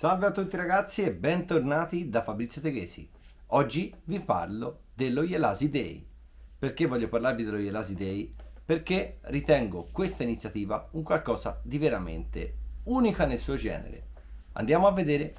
Salve a tutti ragazzi e bentornati da Fabrizio Teghesi. Oggi vi parlo dello Jelasi Day. Perché voglio parlarvi dello Jelasi Day? Perché ritengo questa iniziativa un qualcosa di veramente unica nel suo genere. Andiamo a vedere.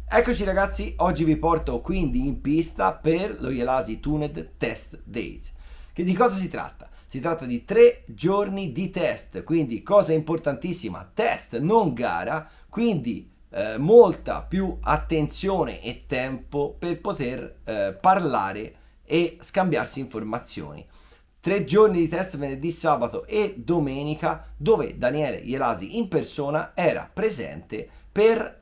Eccoci ragazzi, oggi vi porto quindi in pista per lo Jelasi Tuned Test Days. Che di cosa si tratta? Si tratta di 3 giorni di test, quindi cosa importantissima, test non gara, quindi molta più attenzione e tempo per poter parlare e scambiarsi informazioni. 3 giorni di test venerdì, sabato e domenica dove Daniele Jelasi in persona era presente per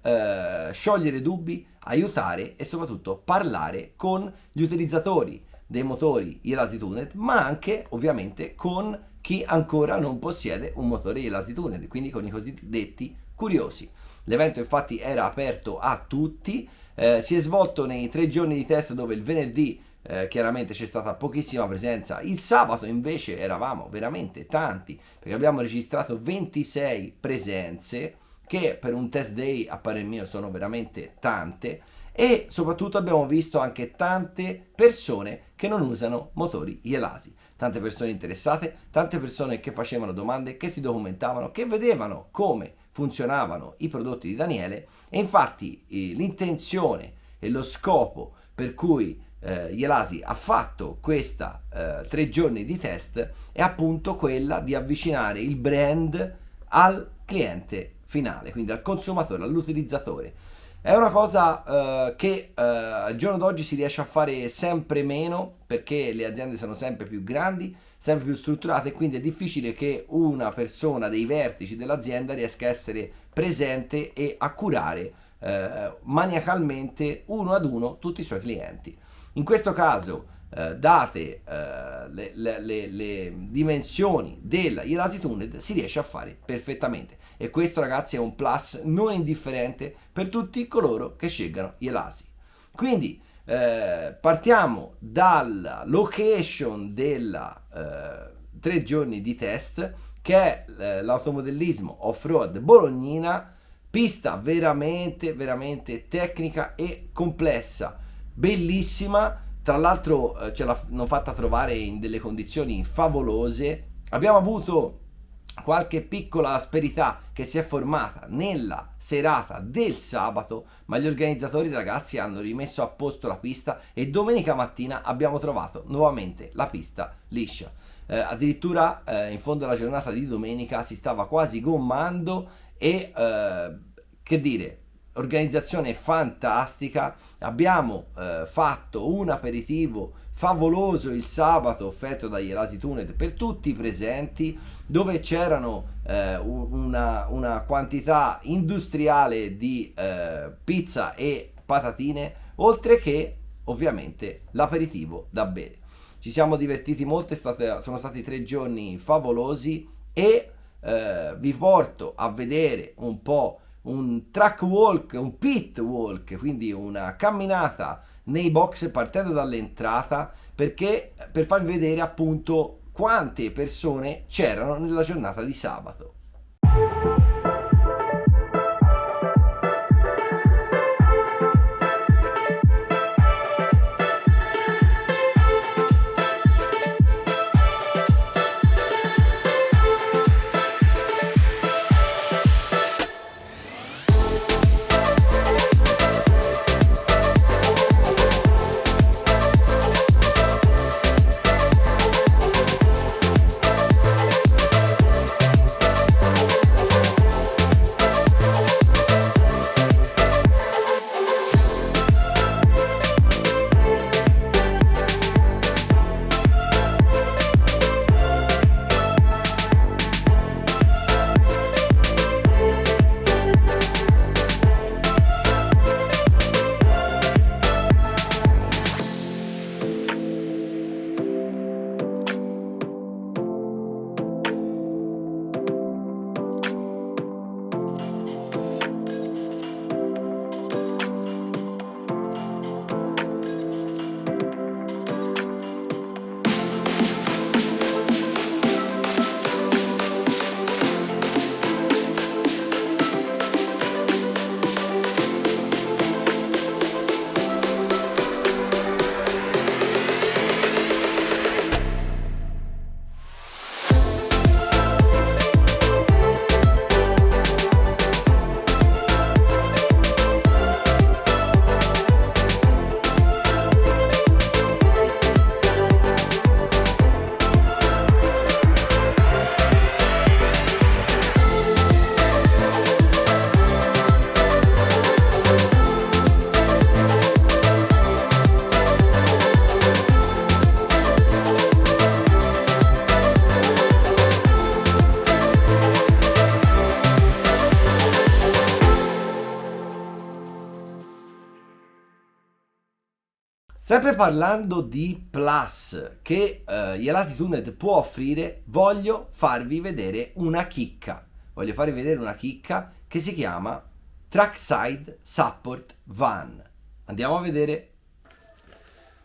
sciogliere dubbi, aiutare e soprattutto parlare con gli utilizzatori dei motori Jelasi Tuned, ma anche ovviamente con chi ancora non possiede un motore Jelasi Tuned, quindi con i cosiddetti curiosi. L'evento infatti era aperto a tutti, si è svolto nei 3 giorni di test dove il venerdì chiaramente c'è stata pochissima presenza, il sabato invece eravamo veramente tanti perché abbiamo registrato 26 presenze che per un test day a parer mio sono veramente tante, e soprattutto abbiamo visto anche tante persone che non usano motori Jelasi, tante persone interessate, tante persone che facevano domande, che si documentavano, che vedevano come funzionavano i prodotti di Daniele. E infatti l'intenzione e lo scopo per cui Jelasi ha fatto questa 3 giorni di test è appunto quella di avvicinare il brand al cliente finale, quindi al consumatore, all'utilizzatore. È una cosa che al giorno d'oggi si riesce a fare sempre meno perché le aziende sono sempre più grandi, sempre più strutturate, e quindi è difficile che una persona dei vertici dell'azienda riesca a essere presente e a curare maniacalmente uno ad uno tutti i suoi clienti. In questo caso, date le dimensioni della Jelasi Tuned, si riesce a fare perfettamente, e questo ragazzi è un plus non indifferente per tutti coloro che scelgano Jelasi. Quindi partiamo dalla location della 3 giorni di test, che è l'automodellismo off-road Bolognina, pista veramente tecnica e complessa, bellissima. Tra l'altro ce l'hanno fatta trovare in delle condizioni favolose. Abbiamo avuto qualche piccola asperità che si è formata nella serata del sabato, ma gli organizzatori ragazzi hanno rimesso a posto la pista e domenica mattina abbiamo trovato nuovamente la pista liscia. Addirittura in fondo alla giornata di domenica si stava quasi gommando e che dire, organizzazione fantastica. Abbiamo fatto un aperitivo favoloso il sabato offerto da Jelasi Tuned per tutti i presenti, dove c'erano una quantità industriale di pizza e patatine, oltre che ovviamente l'aperitivo da bere. Ci siamo divertiti molto, sono stati 3 giorni favolosi e vi porto a vedere un po' un track walk, un pit walk, quindi una camminata nei box partendo dall'entrata, perché per farvi vedere appunto quante persone c'erano nella giornata di sabato. Sempre parlando di plus che Jelasi Tuned può offrire, voglio farvi vedere una chicca. Voglio farvi vedere una chicca che si chiama Trackside Support Van. Andiamo a vedere.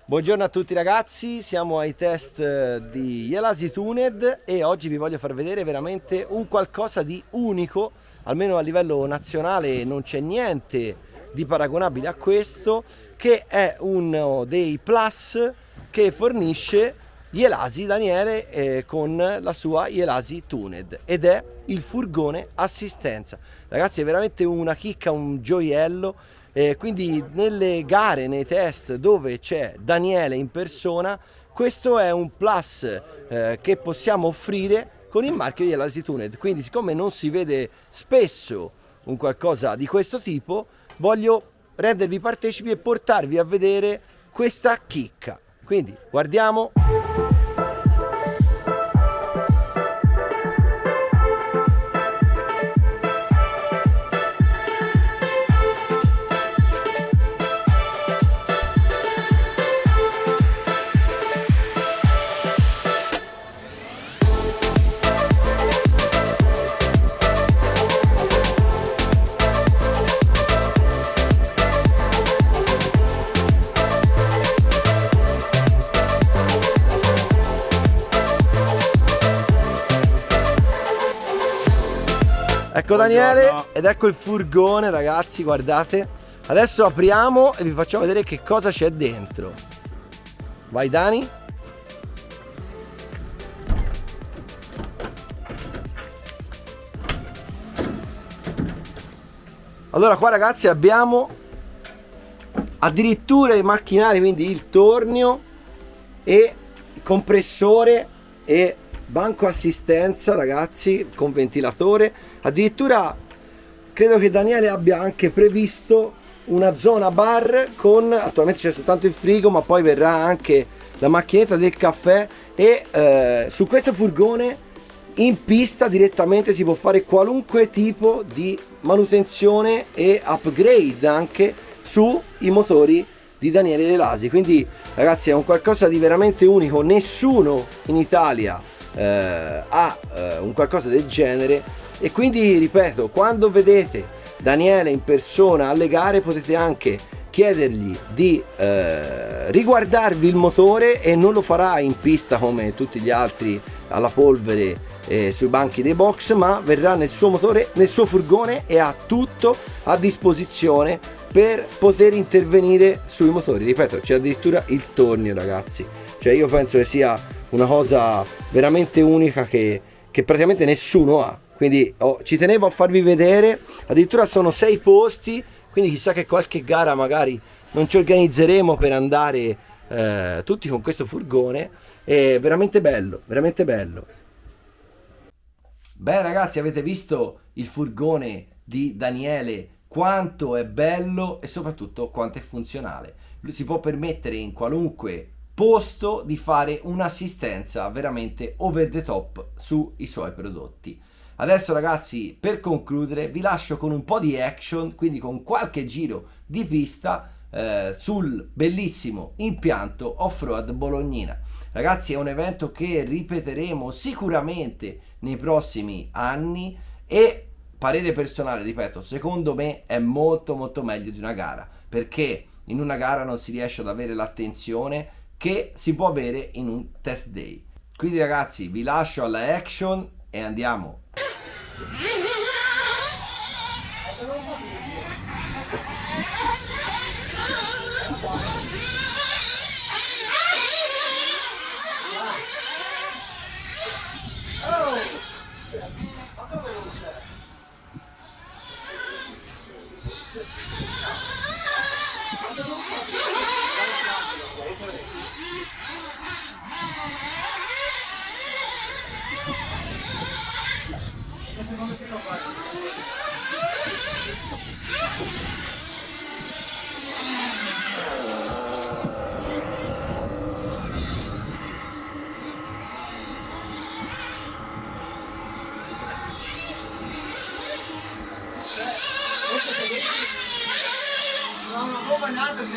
Buongiorno a tutti ragazzi, siamo ai test di Jelasi Tuned e oggi vi voglio far vedere veramente un qualcosa di unico, almeno a livello nazionale non c'è niente di paragonabile a questo, che è uno dei plus che fornisce Jelasi Daniele con la sua Jelasi Tuned, ed è il furgone assistenza. Ragazzi, è veramente una chicca, un gioiello. Quindi nelle gare, nei test dove c'è Daniele in persona, questo è un plus che possiamo offrire con il marchio Jelasi Tuned. Quindi, siccome non si vede spesso un qualcosa di questo tipo, voglio rendervi partecipi e portarvi a vedere questa chicca. Quindi guardiamo. Ecco Daniele, ed ecco il furgone ragazzi, guardate. Adesso apriamo e vi facciamo vedere che cosa c'è dentro. Vai Dani. Allora qua ragazzi abbiamo addirittura i macchinari, quindi il tornio e il compressore e banco assistenza ragazzi con ventilatore. Addirittura credo che Daniele abbia anche previsto una zona bar con, attualmente c'è soltanto il frigo, ma poi verrà anche la macchinetta del caffè e su questo furgone in pista direttamente si può fare qualunque tipo di manutenzione e upgrade anche sui motori di Daniele Jelasi. Quindi ragazzi è un qualcosa di veramente unico, nessuno in Italia ha un qualcosa del genere, e quindi ripeto, quando vedete Daniele in persona alle gare potete anche chiedergli di riguardarvi il motore, e non lo farà in pista come tutti gli altri alla polvere sui banchi dei box, ma verrà nel suo motore, nel suo furgone, e ha tutto a disposizione per poter intervenire sui motori. Ripeto, c'è addirittura il tornio ragazzi, cioè io penso che sia una cosa veramente unica che praticamente nessuno ha. Quindi ci tenevo a farvi vedere, addirittura sono 6 posti, quindi chissà che qualche gara magari non ci organizzeremo per andare tutti con questo furgone. È veramente bello, veramente bello. Beh ragazzi, avete visto il furgone di Daniele, quanto è bello e soprattutto quanto è funzionale. Lui si può permettere in qualunque posto di fare un'assistenza veramente over the top sui suoi prodotti. Adesso ragazzi, per concludere vi lascio con un po' di action, quindi con qualche giro di pista sul bellissimo impianto off-road Bolognina. Ragazzi, è un evento che ripeteremo sicuramente nei prossimi anni e, parere personale, ripeto, secondo me è molto molto meglio di una gara, perché in una gara non si riesce ad avere l'attenzione che si può avere in un test day. Quindi ragazzi, vi lascio alla action e andiamo.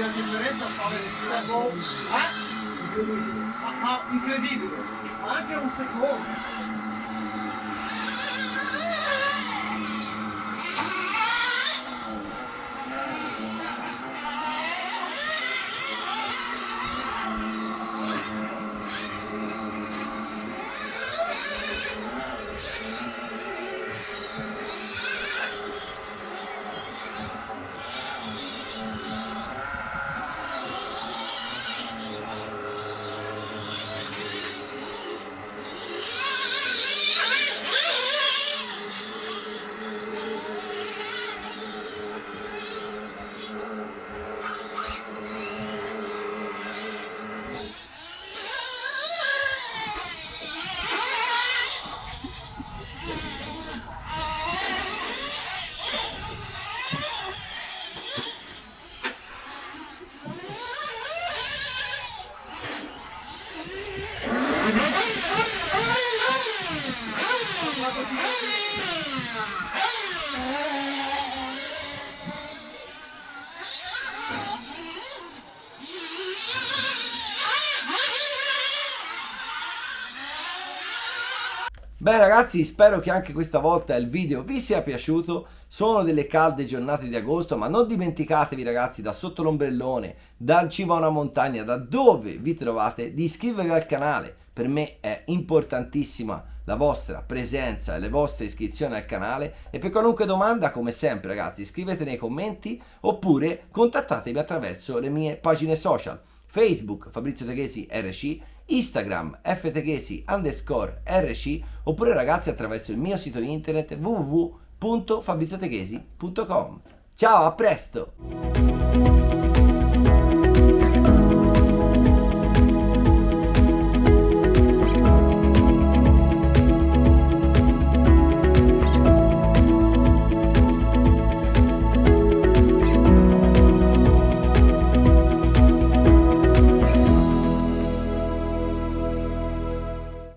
la differenza incredibile, anche un secondo. Beh ragazzi, spero che anche questa volta il video vi sia piaciuto. Sono delle calde giornate di agosto, ma non dimenticatevi ragazzi, da sotto l'ombrellone, dal cimo a una montagna, da dove vi trovate, di iscrivervi al canale. Per me è importantissima la vostra presenza e le vostre iscrizioni al canale, e per qualunque domanda, come sempre ragazzi, scrivete nei commenti oppure contattatemi attraverso le mie pagine social: Facebook Fabrizio Teghesi RC, Instagram fteghesi_rc, oppure ragazzi attraverso il mio sito internet www.fabrizioteghesi.com. Ciao, a presto!